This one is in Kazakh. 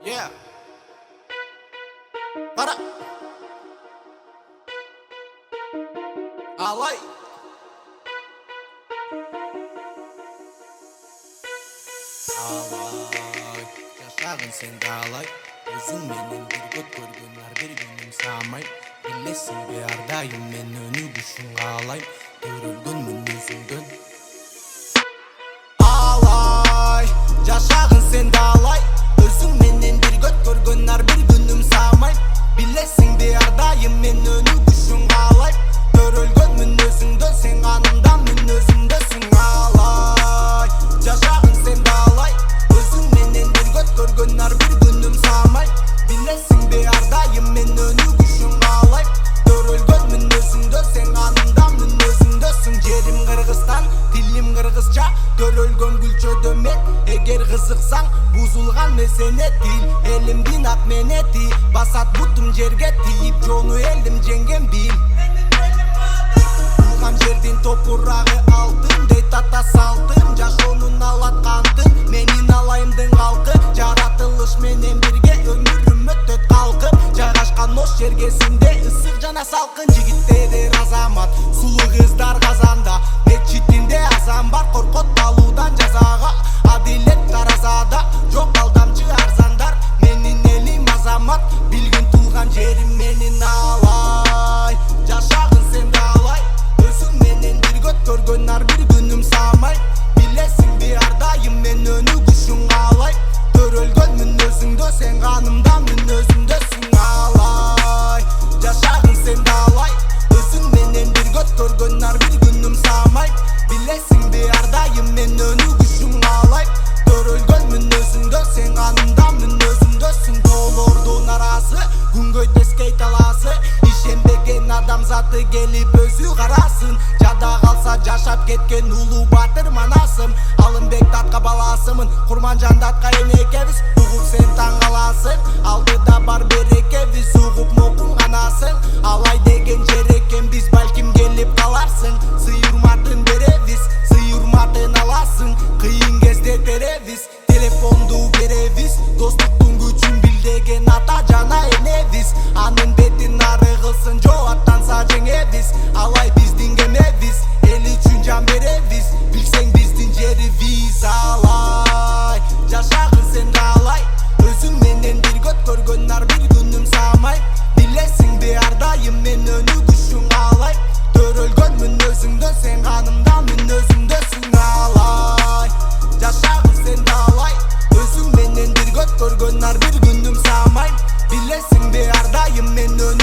Yeah. Para. Alay. Alay. Yaşağın sen de alay. Özün menen bir göt görgün var bir günüm sağmay. Bilesin bir ardayım men önü düşün ağlayım. Görülgünmün yüzünden. Alay. Yaşağın sen de alay. Özün menen bir göt görgün var bir günüm sağmay. Bilesin bir ardayım men önü düşün ağlayım. Görülgünmün özünden sen kanımdan men özümdesin alay. Yaşağın sen de alay. Özün menen bir göt görgün var bir günüm sağmay. Bilesin bir ardayım men önü düşün ağlayım. Görülgünmün özünden sen kanımdan men özümdesin. Yerim Kırgızstan, dilim Kırgızca. Görülgön gülçö dömet. Eger kızıksan buzulgan mesene dil. Elimdin ak meneti. Basat butum jerge tiyip jonu elim jengem bil. Bulgan жердин топурагы алтын. Dey тата салтым. Жашоонун алат кантын. Менин алайымдын калкы. Жаратылыш менен бирге өмүрүм өтөт калкып. Жайгашкан ош жергесинде ысык жана салкын. Жигиттер азамат, сулуу кыздар казанда. Мечитинде азан бар, коркот алуудан жазага. Адилет таразада, жок алдамчы арзандар. Менин элим азамат, билгин туулган жерим менин алай. Жашагын сен да алай. Өзүң менен бир көт көргөн ар бир күнүм саамай. Билесиң бир ардайым мен өнү күшүң алай. Төрөлгөнмүн өзүңдө, сен канымдан мен өзүмдөсүң алай. Жашагын сен да алай. Өзүң менен бир көт көргөн ар бир күнүм саамай. Билесиң бир ардайым мен өнү күшүң алай. Төрөлгөнмүн өзүңдө, сен канымдан мен өзүмдөсүң. Тоолордун арасы, күнгөй тескей таласы. Ишенбеген адамзаты келип өзү карасын. Жада калса жашап кеткен улуу батыр манасым. Алымбек татка баласымын, Курманжан татка энекебиз. Угуп сен таң каласың, алдыда бар берекебиз. Угуп мокун канасың, алай деген жер экен биз. Балким келип каларсың, сый урматын беребиз. Сый урматын аласың, кыйын кезде теребиз. Телефонду беребиз, достуктун күчүн бил деген ата жана энебиз. Анын бетин ары кылсын, жоо аттанса жеңебиз. Алай биздин кемебиз, эл үчүн жан беребиз. Билсең биздин жерибиз алай. Жашагын сен да алай. Өзүң менен бир көт көргөн ар бир күнүм саамай. Билесиң бир ардайым мен өнү күшүң алай. Төрөлгөнмүн өзүңдөн, сен канымдан мен өзүмдөсүң алай. Жашагын сен да алай. Өзүң менен бир көт көргөн ар бир күнүм саамай. Билесиң бир ардайым мен өнү